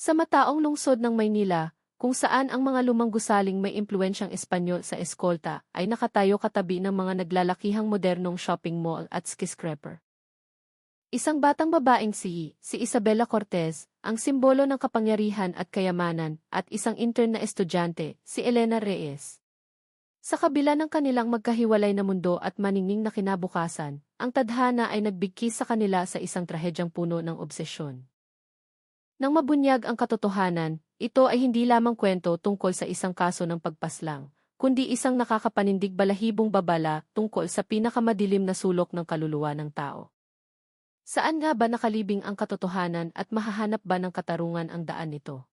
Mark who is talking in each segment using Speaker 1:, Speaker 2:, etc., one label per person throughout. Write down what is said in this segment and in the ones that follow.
Speaker 1: Sa mataong lungsod ng Maynila, kung saan ang mga lumang gusaling may impluwensyang Espanyol sa eskolta ay nakatayo katabi ng mga naglalakihang modernong shopping mall at skyscraper. Isang batang babaeng si Isabela Cortez, ang simbolo ng kapangyarihan at kayamanan, at isang intern na estudyante, si Elena Reyes. Sa kabila ng kanilang magkahiwalay na mundo at maningning na kinabukasan, ang tadhana ay nagbigkis sa kanila sa isang trahedyang puno ng obsesyon. Nang mabunyag ang katotohanan, ito ay hindi lamang kwento tungkol sa isang kaso ng pagpaslang, kundi isang nakakapanindig balahibong babala tungkol sa pinakamadilim na sulok ng kaluluwa ng tao. Saan nga ba nakalibing ang katotohanan at mahahanap ba ng katarungan ang daan nito?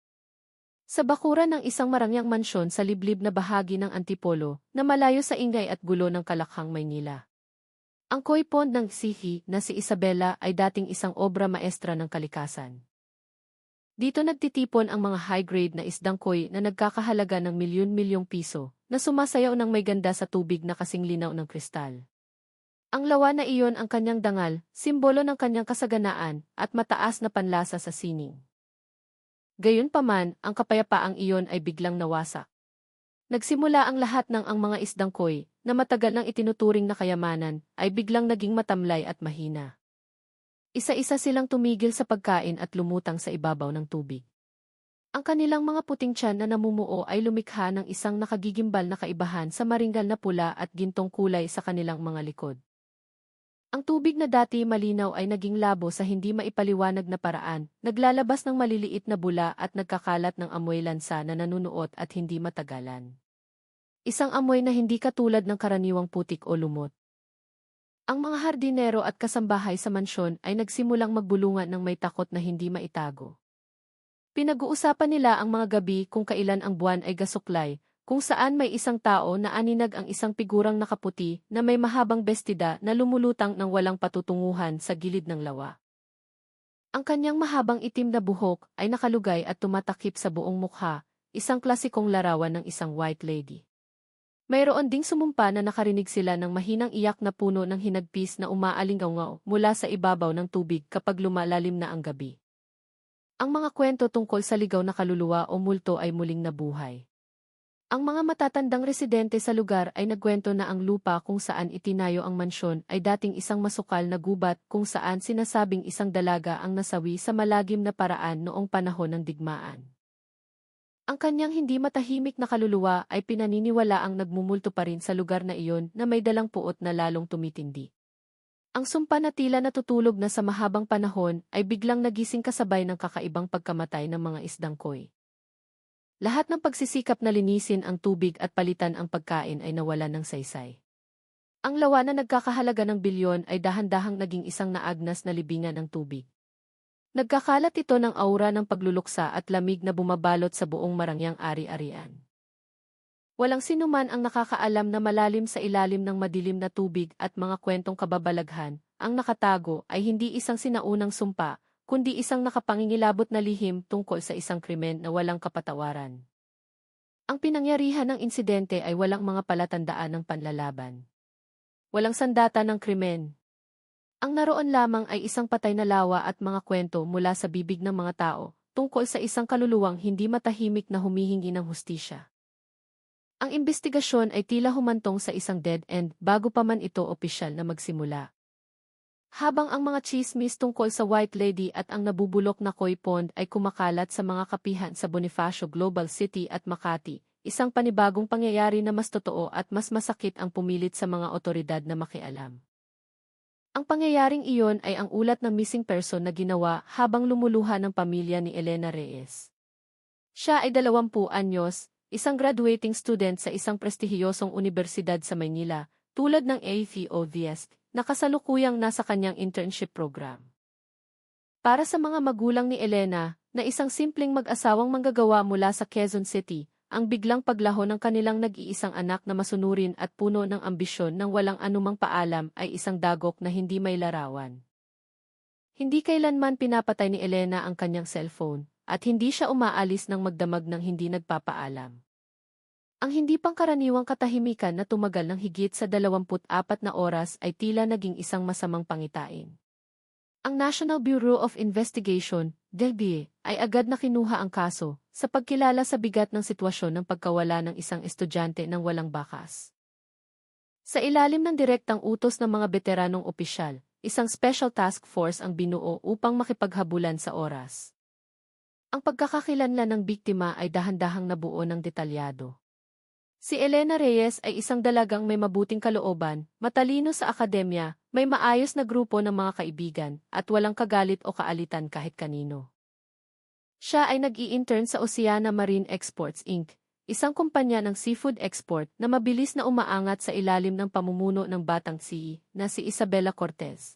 Speaker 1: Sa bakuran ng isang marangyang mansyon sa liblib na bahagi ng Antipolo na malayo sa ingay at gulo ng Kalakhang, Maynila. Ang koi pond ng Sihi na si Isabela ay dating isang obra maestra ng kalikasan. Dito nagtitipon ang mga high-grade na isdang koi na nagkakahalaga ng milyon-milyong piso na sumasayaw ng may ganda sa tubig na kasing linaw ng kristal. Ang lawa na iyon ang kanyang dangal, simbolo ng kanyang kasaganaan at mataas na panlasa sa sining. Gayunpaman, ang kapayapaang iyon ay biglang nawasak. Nagsimula ang lahat ng ang mga isdang koi, na matagal nang itinuturing na kayamanan, ay biglang naging matamlay at mahina. Isa-isa silang tumigil sa pagkain at lumutang sa ibabaw ng tubig. Ang kanilang mga puting tiyan na namumuo ay lumikha ng isang nakagigimbal na kaibahan sa maringgal na pula at gintong kulay sa kanilang mga likod. Ang tubig na dati malinaw ay naging labo sa hindi maipaliwanag na paraan, naglalabas ng maliliit na bula at nagkakalat ng amoy lansa na nanunuot at hindi matagalan. Isang amoy na hindi katulad ng karaniwang putik o lumot. Ang mga hardinero at kasambahay sa mansyon ay nagsimulang magbulungan ng may takot na hindi maitago. Pinag-uusapan nila ang mga gabi kung kailan ang buwan ay gasuklay, kung saan may isang tao na aninag ang isang figurang nakaputi na may mahabang bestida na lumulutang ng walang patutunguhan sa gilid ng lawa. Ang kanyang mahabang itim na buhok ay nakalugay at tumatakip sa buong mukha, isang klasikong larawan ng isang white lady. Mayroon ding sumumpa na nakarinig sila ng mahinang iyak na puno ng hinagpis na umaalingaw mula sa ibabaw ng tubig kapag lumalalim na ang gabi. Ang mga kwento tungkol sa ligaw na kaluluwa o multo ay muling nabuhay. Ang mga matatandang residente sa lugar ay nagkwento na ang lupa kung saan itinayo ang mansyon ay dating isang masukal na gubat kung saan sinasabing isang dalaga ang nasawi sa malagim na paraan noong panahon ng digmaan. Ang kanyang hindi matahimik na kaluluwa ay pinaniniwala ang nagmumulto pa rin sa lugar na iyon na may dalang puot na lalong tumitindi. Ang sumpa na tila natutulog na sa mahabang panahon ay biglang nagising kasabay ng kakaibang pagkamatay ng mga isdang koi. Lahat ng pagsisikap na linisin ang tubig at palitan ang pagkain ay nawalan ng saysay. Ang lawa na nagkakahalaga ng bilyon ay dahan-dahang naging isang naagnas na libingan ng tubig. Nagkakalat ito ng aura ng pagluluksa at lamig na bumabalot sa buong marangyang ari-arian. Walang sinuman ang nakakaalam na malalim sa ilalim ng madilim na tubig at mga kwentong kababalaghan, ang nakatago ay hindi isang sinaunang sumpa, kundi isang nakapangingilabot na lihim tungkol sa isang krimen na walang kapatawaran. Ang pinangyarihan ng insidente ay walang mga palatandaan ng panlalaban. Walang sandata ng krimen. Ang naroon lamang ay isang patay na lawa at mga kwento mula sa bibig ng mga tao, tungkol sa isang kaluluwang hindi matahimik na humihingi ng hustisya. Ang imbestigasyon ay tila humantong sa isang dead end bago pa man ito opisyal na magsimula. Habang ang mga chismis tungkol sa White Lady at ang nabubulok na koi pond ay kumakalat sa mga kapihan sa Bonifacio Global City at Makati, isang panibagong pangyayari na mas totoo at mas masakit ang pumilit sa mga otoridad na makialam. Ang pangyayaring iyon ay ang ulat ng missing person na ginawa habang lumuluha ng pamilya ni Elena Reyes. Siya ay 20 anyos, isang graduating student sa isang prestihiyosong unibersidad sa Maynila, tulad ng AFOVS, na kasalukuyang nasa kanyang internship program. Para sa mga magulang ni Elena, na isang simpleng mag-asawang manggagawa mula sa Quezon City, ang biglang paglaho ng kanilang nag-iisang anak na masunurin at puno ng ambisyon ng walang anumang paalam ay isang dagok na hindi may larawan. Hindi kailanman pinapatay ni Elena ang kanyang cellphone, at hindi siya umaalis ng magdamag ng hindi nagpapaalam. Ang hindi pangkaraniwang katahimikan na tumagal ng higit sa 24 na oras ay tila naging isang masamang pangitain. Ang National Bureau of Investigation, Delbie ay agad na kinuha ang kaso sa pagkilala sa bigat ng sitwasyon ng pagkawala ng isang estudyante ng walang bakas. Sa ilalim ng direktang utos ng mga veteranong opisyal, isang special task force ang binuo upang makipaghabulan sa oras. Ang pagkakakilanlan ng biktima ay dahan-dahang nabuo ng detalyado. Si Elena Reyes ay isang dalagang may mabuting kalooban, matalino sa akademya, may maayos na grupo ng mga kaibigan, at walang kagalit o kaalitan kahit kanino. Siya ay nag-i-intern sa Oceana Marine Exports Inc., isang kumpanya ng seafood export na mabilis na umaangat sa ilalim ng pamumuno ng batang CEO na si Isabela Cortez.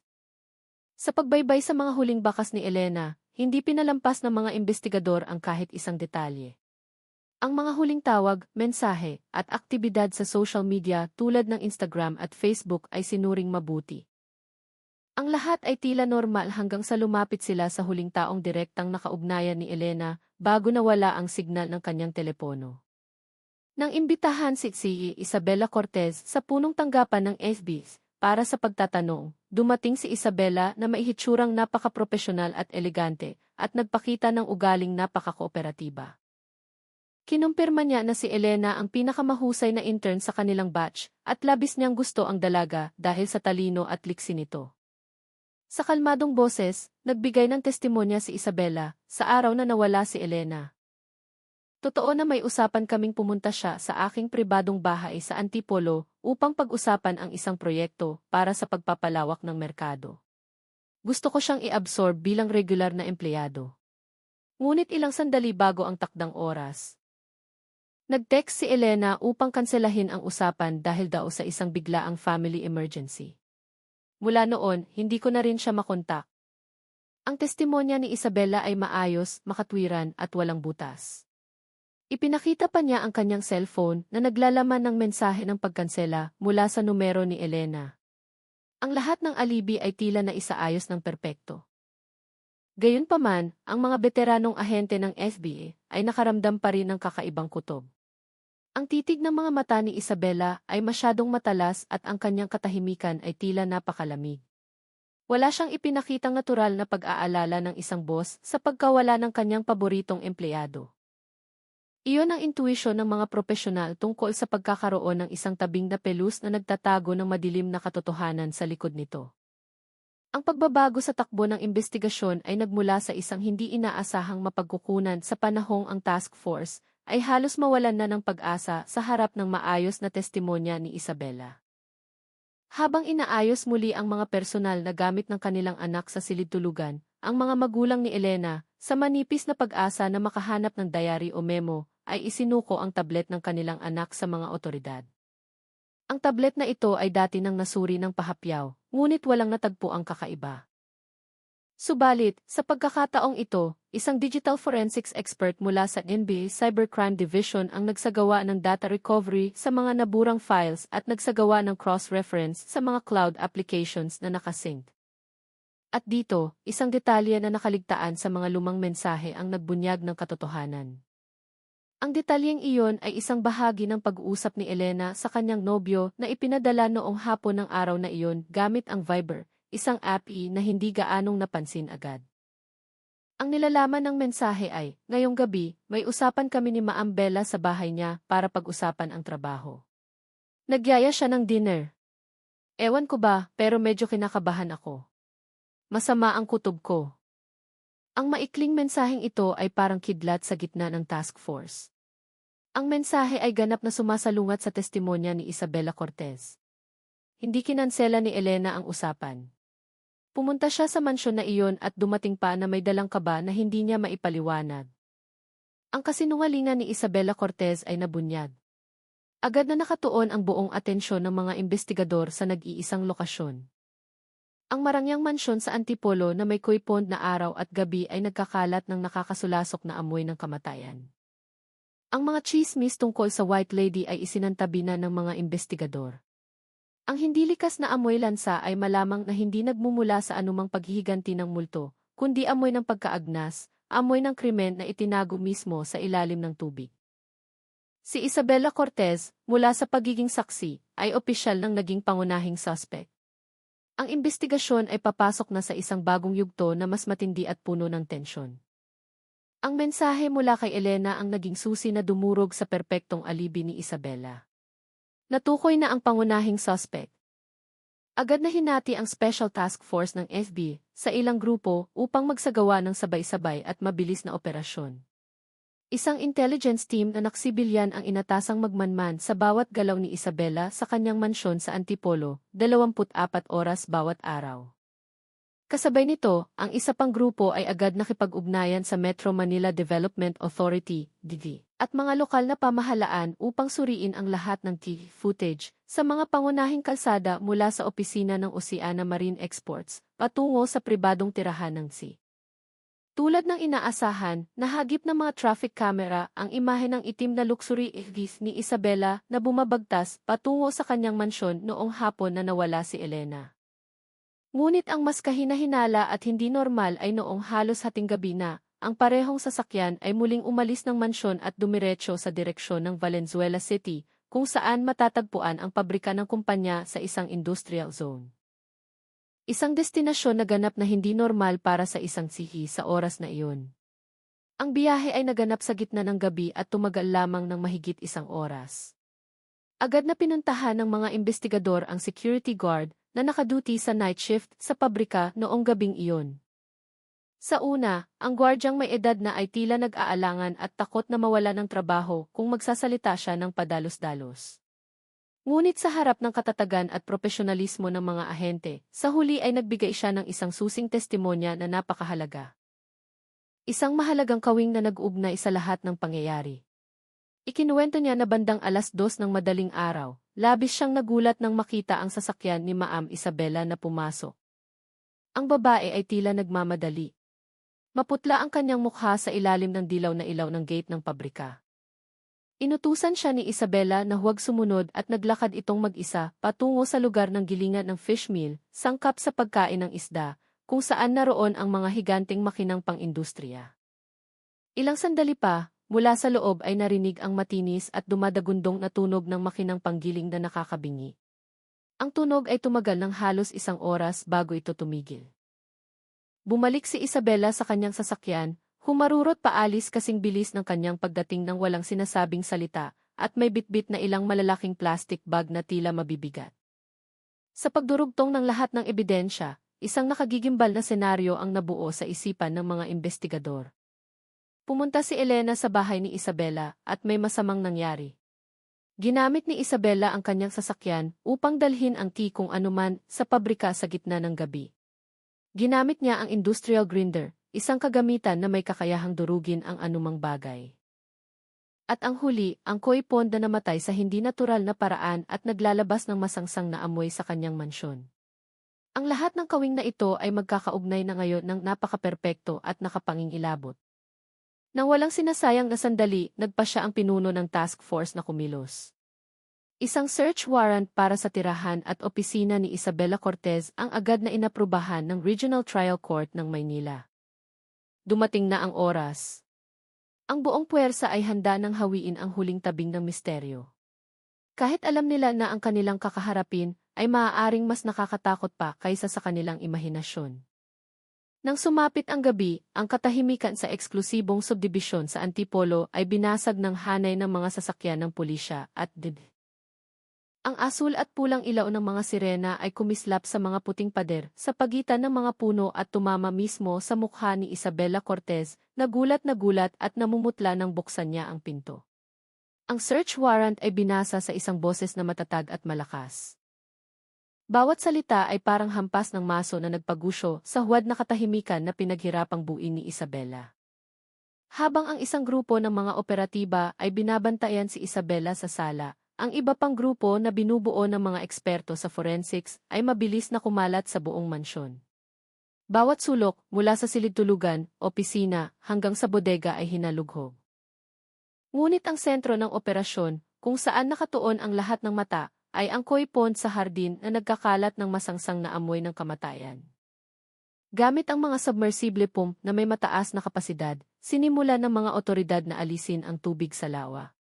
Speaker 1: Sa pagbaybay sa mga huling bakas ni Elena, hindi pinalampas ng mga investigador ang kahit isang detalye. Ang mga huling tawag, mensahe, at aktibidad sa social media tulad ng Instagram at Facebook ay sinuring mabuti. Ang lahat ay tila normal hanggang sa lumapit sila sa huling taong direktang nakaugnayan ni Elena bago nawala ang signal ng kanyang telepono. Nang imbitahan si Isabela Cortez sa punong tanggapan ng FB para sa pagtatanong, dumating si Isabela na maihitsurang napaka-propesyonal at elegante at nagpakita ng ugaling napaka-kooperatiba. Kinumpirma niya na si Elena ang pinakamahusay na intern sa kanilang batch at labis niyang gusto ang dalaga dahil sa talino at liksi nito. Sa kalmadong boses, nagbigay ng testimonya si Isabela sa araw na nawala si Elena. Totoo na may usapan kaming pumunta siya sa aking pribadong bahay sa Antipolo upang pag-usapan ang isang proyekto para sa pagpapalawak ng merkado. Gusto ko siyang i-absorb bilang regular na empleyado. Ngunit ilang sandali bago ang takdang oras. Nag-text si Elena upang kanselahin ang usapan dahil daw sa isang biglaang family emergency. Mula noon, hindi ko na rin siya makontak. Ang testimonya ni Isabela ay maayos, makatwiran at walang butas. Ipinakita pa niya ang kanyang cellphone na naglalaman ng mensahe ng pagkansela mula sa numero ni Elena. Ang lahat ng alibi ay tila na isaayos ng perpekto. Gayunpaman, ang mga veteranong ahente ng FBI ay nakaramdam pa rin ng kakaibang kutob. Ang titig ng mga mata ni Isabela ay masyadong matalas at ang kanyang katahimikan ay tila napakalamig. Wala siyang ipinakitang natural na pag-aalala ng isang boss sa pagkawala ng kanyang paboritong empleyado. Iyon ang intuisyon ng mga profesional tungkol sa pagkakaroon ng isang tabing na pelus na nagtatago ng madilim na katotohanan sa likod nito. Ang pagbabago sa takbo ng investigasyon ay nagmula sa isang hindi inaasahang mapagkukunan sa panahong ang task force ay halos mawalan na ng pag-asa sa harap ng maayos na testimonya ni Isabela. Habang inaayos muli ang mga personal na gamit ng kanilang anak sa silid-tulugan, ang mga magulang ni Elena, sa manipis na pag-asa na makahanap ng diary o memo, ay isinuko ang tablet ng kanilang anak sa mga otoridad. Ang tablet na ito ay dati nang nasuri ng pahapyaw, ngunit walang natagpo ang kakaiba. Subalit, sa pagkakataong ito, isang digital forensics expert mula sa NBI Cybercrime Division ang nagsagawa ng data recovery sa mga naburang files at nagsagawa ng cross-reference sa mga cloud applications na nakasync. At dito, isang detalye na nakaligtaan sa mga lumang mensahe ang nagbunyag ng katotohanan. Ang detalyeng iyon ay isang bahagi ng pag-uusap ni Elena sa kanyang nobyo na ipinadala noong hapon ng araw na iyon gamit ang Viber, isang app na hindi gaanong napansin agad. Ang nilalaman ng mensahe ay, ngayong gabi, may usapan kami ni Ma'am Bella sa bahay niya para pag-usapan ang trabaho. Nagyaya siya ng dinner. Ewan ko ba, pero medyo kinakabahan ako. Masama ang kutob ko. Ang maikling mensaheng ito ay parang kidlat sa gitna ng task force. Ang mensahe ay ganap na sumasalungat sa testimonya ni Isabela Cortez. Hindi kinansela ni Elena ang usapan. Pumunta siya sa mansyon na iyon at dumating pa na may dalang kaba na hindi niya maipaliwanag. Ang kasinungalingan ni Isabela Cortez ay nabunyag. Agad na nakatuon ang buong atensyon ng mga investigador sa nag-iisang lokasyon. Ang marangyang mansyon sa Antipolo na may kuy-pond na araw at gabi ay nagkakalat ng nakakasulasok na amoy ng kamatayan. Ang mga chismis tungkol sa White Lady ay isinantabi na ng mga investigador. Ang hindi likas na amoy lansa ay malamang na hindi nagmumula sa anumang paghihiganti ng multo, kundi amoy ng pagkaagnas, amoy ng krimen na itinago mismo sa ilalim ng tubig. Si Isabela Cortez, mula sa pagiging saksi, ay opisyal ng naging pangunahing suspect. Ang investigasyon ay papasok na sa isang bagong yugto na mas matindi at puno ng tensyon. Ang mensahe mula kay Elena ang naging susi na dumurog sa perpektong alibi ni Isabela. Natukoy na ang pangunahing suspect. Agad na hinati ang Special Task Force ng FB sa ilang grupo upang magsagawa ng sabay-sabay at mabilis na operasyon. Isang intelligence team na naksibilyan ang inatasang magmanman sa bawat galaw ni Isabela sa kanyang mansyon sa Antipolo, 24 oras bawat araw. Kasabay nito, ang isa pang grupo ay agad nakipag-ugnayan sa Metro Manila Development Authority, DD, at mga lokal na pamahalaan upang suriin ang lahat ng TV footage sa mga pangunahing kalsada mula sa opisina ng Oceana Marine Exports patungo sa pribadong tirahan ng C. Tulad ng inaasahan, nahagip ng mga traffic camera ang imahe ng itim na luxury SUV ni Isabela na bumabagtas patungo sa kanyang mansyon noong hapon na nawala si Elena. Ngunit ang mas kahina-hinala at hindi normal ay noong halos hating gabi na, ang parehong sasakyan ay muling umalis ng mansyon at dumiretso sa direksyon ng Valenzuela City, kung saan matatagpuan ang pabrika ng kumpanya sa isang industrial zone. Isang destinasyon na ganap na hindi normal para sa isang sihi sa oras na iyon. Ang biyahe ay naganap sa gitna ng gabi at tumagal lamang ng mahigit 1 oras. Agad na pinuntahan ng mga investigador ang security guard na nakaduty sa night shift sa pabrika noong gabing iyon. Sa una, ang gwardyang may edad na ay tila nag-aalangan at takot na mawala ng trabaho kung magsasalita siya ng padalos-dalos. Ngunit sa harap ng katatagan at profesionalismo ng mga ahente, sa huli ay nagbigay siya ng isang susing testimonya na napakahalaga. Isang mahalagang kawing na nag-ugnay sa lahat ng pangyayari. Ikinuwento niya na bandang 2:00 ng madaling araw, labis siyang nagulat nang makita ang sasakyan ni Ma'am Isabela na pumasok. Ang babae ay tila nagmamadali. Maputla ang kanyang mukha sa ilalim ng dilaw na ilaw ng gate ng pabrika. Inutusan siya ni Isabela na huwag sumunod at naglakad itong mag-isa patungo sa lugar ng gilingan ng fish meal, sangkap sa pagkain ng isda, kung saan naroon ang mga higanting makinang pang-industriya. Ilang sandali pa, mula sa loob ay narinig ang matinis at dumadagundong na tunog ng makinang panggiling na nakakabingi. Ang tunog ay tumagal ng halos 1 oras bago ito tumigil. Bumalik si Isabela sa kanyang sasakyan, humarurot paalis kasing bilis ng kanyang pagdating ng walang sinasabing salita, at may bitbit na ilang malalaking plastic bag na tila mabibigat. Sa pagdurugtong ng lahat ng ebidensya, isang nakagigimbal na senaryo ang nabuo sa isipan ng mga investigador. Pumunta si Elena sa bahay ni Isabela at may masamang nangyari. Ginamit ni Isabela ang kanyang sasakyan upang dalhin ang tea kung anuman sa pabrika sa gitna ng gabi. Ginamit niya ang industrial grinder, isang kagamitan na may kakayahang durugin ang anumang bagay. At ang huli, ang koi pond na namatay sa hindi natural na paraan at naglalabas ng masangsang na amoy sa kanyang mansyon. Ang lahat ng kawing na ito ay magkakaugnay na ngayon ng napaka-perpekto at nakapangingilabot. Nang walang sinasayang na sandali, nagpa siya ang pinuno ng task force na kumilos. Isang search warrant para sa tirahan at opisina ni Isabela Cortez ang agad na inaprubahan ng Regional Trial Court ng Maynila. Dumating na ang oras. Ang buong puwersa ay handa nang hawiin ang huling tabing ng misteryo. Kahit alam nila na ang kanilang kakaharapin ay maaaring mas nakakatakot pa kaysa sa kanilang imahinasyon. Nang sumapit ang gabi, ang katahimikan sa eksklusibong subdibisyon sa Antipolo ay binasag ng hanay ng mga sasakyan ng pulisya at ang asul at pulang ilaw ng mga sirena ay kumislap sa mga puting pader sa pagitan ng mga puno at tumama mismo sa mukha ni Isabela Cortez, nagulat at namumutla nang buksan niya ang pinto. Ang search warrant ay binasa sa isang boses na matatag at malakas. Bawat salita ay parang hampas ng maso na nagpagusyo sa huwad na katahimikan na pinaghirapang buuin ni Isabela. Habang ang isang grupo ng mga operatiba ay binabantayan si Isabela sa sala, ang iba pang grupo na binubuo ng mga eksperto sa forensics ay mabilis na kumalat sa buong mansyon. Bawat sulok, mula sa silid-tulugan, opisina, hanggang sa bodega ay hinalughog. Ngunit ang sentro ng operasyon, kung saan nakatuon ang lahat ng mata, ay ang koi pond sa hardin na nagkakalat ng masangsang na amoy ng kamatayan. Gamit ang mga submersible pump na may mataas na kapasidad, sinimula ng mga otoridad na alisin ang tubig sa lawa.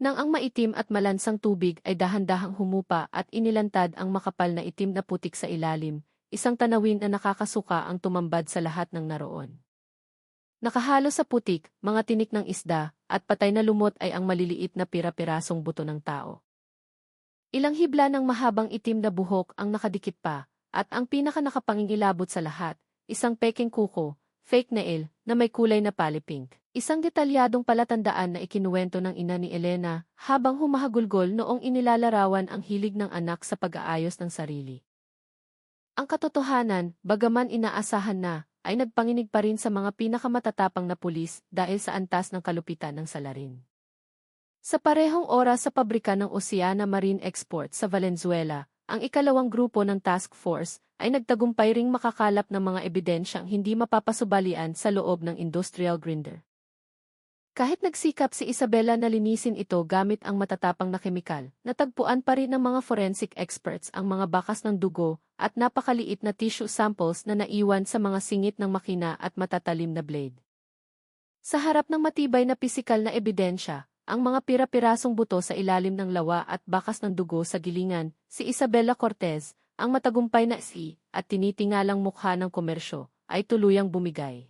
Speaker 1: Nang ang maitim at malansang tubig ay dahan-dahang humupa at inilantad ang makapal na itim na putik sa ilalim, isang tanawin na nakakasuka ang tumambad sa lahat ng naroon. Nakahalo sa putik, mga tinik ng isda, at patay na lumot ay ang maliliit na pira-pirasong buto ng tao. Ilang hibla ng mahabang itim na buhok ang nakadikit pa, at ang pinaka-nakapangingilabot sa lahat, isang peking kuko, fake nail, na may kulay na palipink. Isang detalyadong palatandaan na ikinuwento ng ina ni Elena habang humahagulgol noong inilalarawan ang hilig ng anak sa pag-aayos ng sarili. Ang katotohanan, bagaman inaasahan na, ay nagpanginig pa rin sa mga pinakamatatapang na pulis dahil sa antas ng kalupitan ng salarin. Sa parehong oras sa pabrika ng Oceana Marine Export sa Valenzuela, ang ikalawang grupo ng task force ay nagtagumpay ring makakalap ng mga ebidensyang hindi mapapasubalian sa loob ng industrial grinder. Kahit nagsikap si Isabela na linisin ito gamit ang matatapang na kemikal, natagpuan pa rin ng mga forensic experts ang mga bakas ng dugo at napakaliit na tissue samples na naiwan sa mga singit ng makina at matatalim na blade. Sa harap ng matibay na pisikal na ebidensya, ang mga pira-pirasong buto sa ilalim ng lawa at bakas ng dugo sa gilingan, si Isabela Cortez, ang matagumpay na at tinitingalang mukha ng komersyo, ay tuluyang bumigay.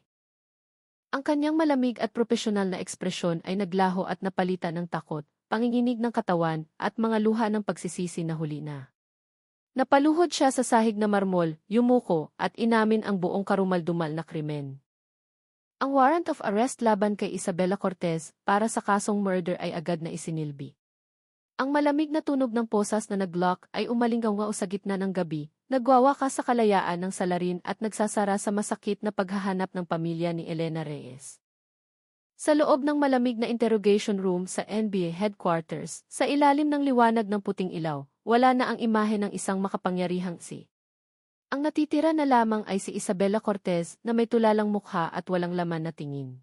Speaker 1: Ang kanyang malamig at propesyonal na ekspresyon ay naglaho at napalitan ng takot, panginginig ng katawan, at mga luha ng pagsisisi na huli na. Napaluhod siya sa sahig na marmol, yumuko, at inamin ang buong karumaldumal na krimen. Ang warrant of arrest laban kay Isabela Cortez para sa kasong murder ay agad na isinilbi. Ang malamig na tunog ng posas na nag-lock ay umalinggaw sa gitna ng gabi, nagwawakas sa kalayaan ng salarin at nagsasara sa masakit na paghahanap ng pamilya ni Elena Reyes. Sa loob ng malamig na interrogation room sa NBA headquarters, sa ilalim ng liwanag ng puting ilaw, wala na ang imahe ng isang makapangyarihang Ang natitira na lamang ay si Isabela Cortez na may tulalang mukha at walang laman na tingin.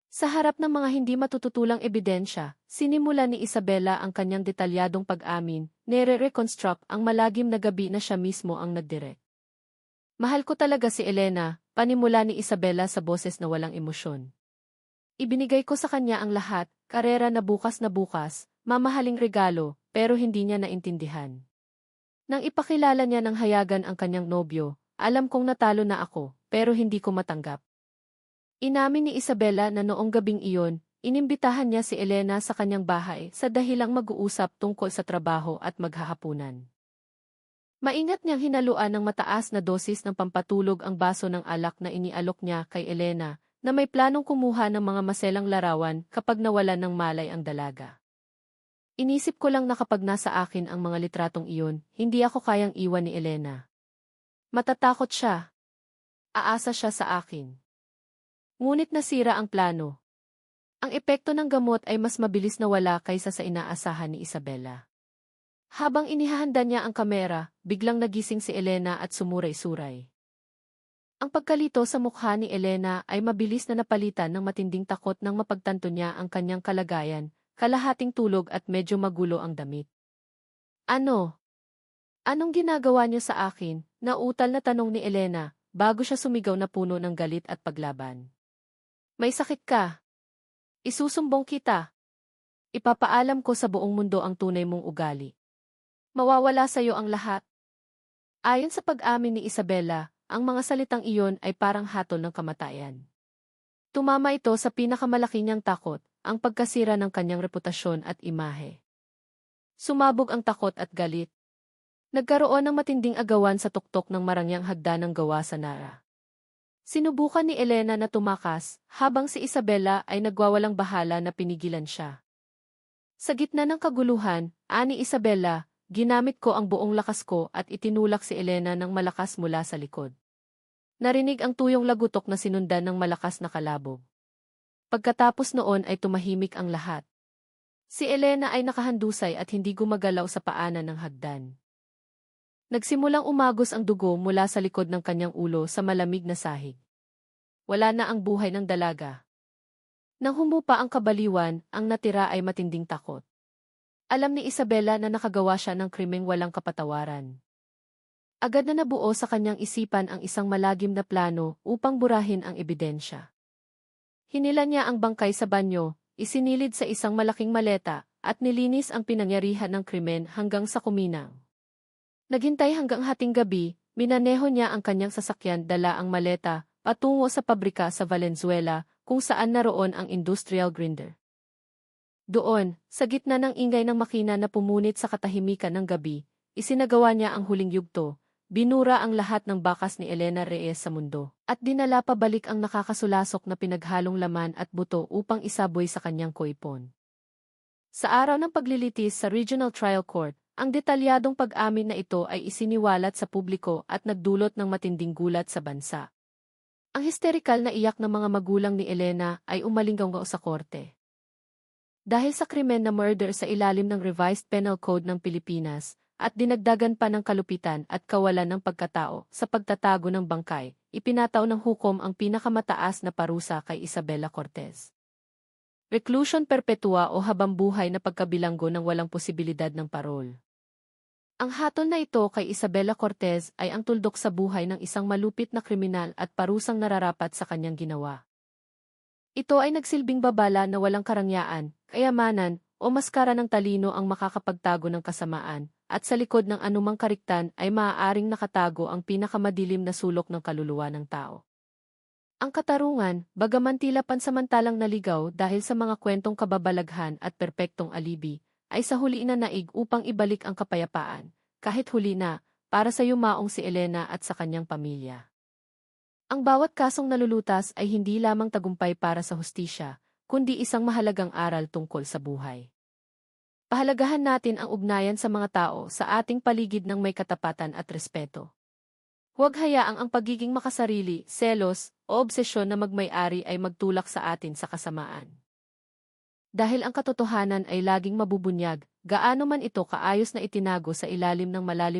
Speaker 1: Sa harap ng mga hindi matututulang ebidensya, sinimula ni Isabela ang kanyang detalyadong pag-amin, nire-reconstruct ang malagim na gabi na siya mismo ang nagdirect. Mahal ko talaga si Elena, panimula ni Isabela sa boses na walang emosyon. Ibinigay ko sa kanya ang lahat, karera na bukas, mamahaling regalo, pero hindi niya naintindihan. Nang ipakilala niya ng hayagan ang kanyang nobyo, alam kong natalo na ako, pero hindi ko matanggap. Inamin ni Isabela na noong gabing iyon, inimbitahan niya si Elena sa kanyang bahay sa dahilang mag-uusap tungkol sa trabaho at maghahapunan. Maingat niyang hinaluan ng mataas na dosis ng pampatulog ang baso ng alak na inialok niya kay Elena, na may planong kumuha ng mga maselang larawan kapag nawalan ng malay ang dalaga. Inisip ko lang na kapag nasa akin ang mga litratong iyon, hindi ako kayang iwan ni Elena. Matatakot siya. Aasa siya sa akin. Ngunit nasira ang plano. Ang epekto ng gamot ay mas mabilis na wala kaysa sa inaasahan ni Isabela. Habang inihahanda niya ang kamera, biglang nagising si Elena at sumuray-suray. Ang pagkalito sa mukha ni Elena ay mabilis na napalitan ng matinding takot nang mapagtanto niya ang kanyang kalagayan, kalahating tulog at medyo magulo ang damit. Ano? Anong ginagawa niyo sa akin? Nautal na tanong ni Elena, bago siya sumigaw na puno ng galit at paglaban. May sakit ka. Isusumbong kita. Ipapaalam ko sa buong mundo ang tunay mong ugali. Mawawala sa iyo ang lahat. Ayon sa pag-amin ni Isabela, ang mga salitang iyon ay parang hatol ng kamatayan. Tumama ito sa pinakamalaki niyang takot, ang pagkasira ng kanyang reputasyon at imahe. Sumabog ang takot at galit. Nagkaroon ng matinding agawan sa tuktok ng marangyang hagdanang gawa sa Nara. Sinubukan ni Elena na tumakas, habang si Isabela ay nagwawalang bahala na pinigilan siya. Sa gitna ng kaguluhan, ani Isabela, ginamit ko ang buong lakas ko at itinulak si Elena ng malakas mula sa likod. Narinig ang tuyong lagutok na sinundan ng malakas na kalabog. Pagkatapos noon ay tumahimik ang lahat. Si Elena ay nakahandusay at hindi gumagalaw sa paanan ng hagdan. Nagsimulang umagos ang dugo mula sa likod ng kanyang ulo sa malamig na sahig. Wala na ang buhay ng dalaga. Nang humupa ang kabaliwan, ang natira ay matinding takot. Alam ni Isabela na nakagawa siya ng krimeng walang kapatawaran. Agad na nabuo sa kanyang isipan ang isang malagim na plano upang burahin ang ebidensya. Hinila niya ang bangkay sa banyo, isinilid sa isang malaking maleta, at nilinis ang pinangyarihan ng krimen hanggang sa kuminaw. Naghintay hanggang hating gabi, minaneho niya ang kanyang sasakyan dala ang maleta, patungo sa pabrika sa Valenzuela, kung saan naroon ang industrial grinder. Doon, sa gitna ng ingay ng makina na pumunit sa katahimikan ng gabi, isinagawa niya ang huling yugto, binura ang lahat ng bakas ni Elena Reyes sa mundo, at dinala pabalik ang nakakasulasok na pinaghalong laman at buto upang isaboy sa kanyang koipon. Sa araw ng paglilitis sa Regional Trial Court, ang detalyadong pag-amin na ito ay isiniwalat sa publiko at nagdulot ng matinding gulat sa bansa. Ang histerikal na iyak ng mga magulang ni Elena ay umalinggaw sa korte. Dahil sa krimen na murder sa ilalim ng Revised Penal Code ng Pilipinas, at dinagdagan pa ng kalupitan at kawalan ng pagkatao sa pagtatago ng bangkay, ipinataw ng hukom ang pinakamataas na parusa kay Isabela Cortez. Reclusion perpetua o habambuhay na pagkabilanggo ng walang posibilidad ng parol. Ang hatol na ito kay Isabela Cortez ay ang tuldok sa buhay ng isang malupit na kriminal at parusang nararapat sa kanyang ginawa. Ito ay nagsilbing babala na walang karangyaan, kayamanan, o maskara ng talino ang makakapagtago ng kasamaan, at sa likod ng anumang kariktan ay maaaring nakatago ang pinakamadilim na sulok ng kaluluwa ng tao. Ang katarungan, bagaman tila pansamantalang naligaw dahil sa mga kwentong kababalaghan at perpektong alibi, ay sa huli na naig upang ibalik ang kapayapaan, kahit huli na, para sa yumaong si Elena at sa kanyang pamilya. Ang bawat kasong nalulutas ay hindi lamang tagumpay para sa hustisya, kundi isang mahalagang aral tungkol sa buhay. Pahalagahan natin ang ugnayan sa mga tao sa ating paligid ng may katapatan at respeto. Huwag hayaang ang pagiging makasarili, selos, o obsesyon na magmay-ari ay magtulak sa atin sa kasamaan. Dahil ang katotohanan ay laging mabubunyag, gaano man ito kaayos na itinago sa ilalim ng malalim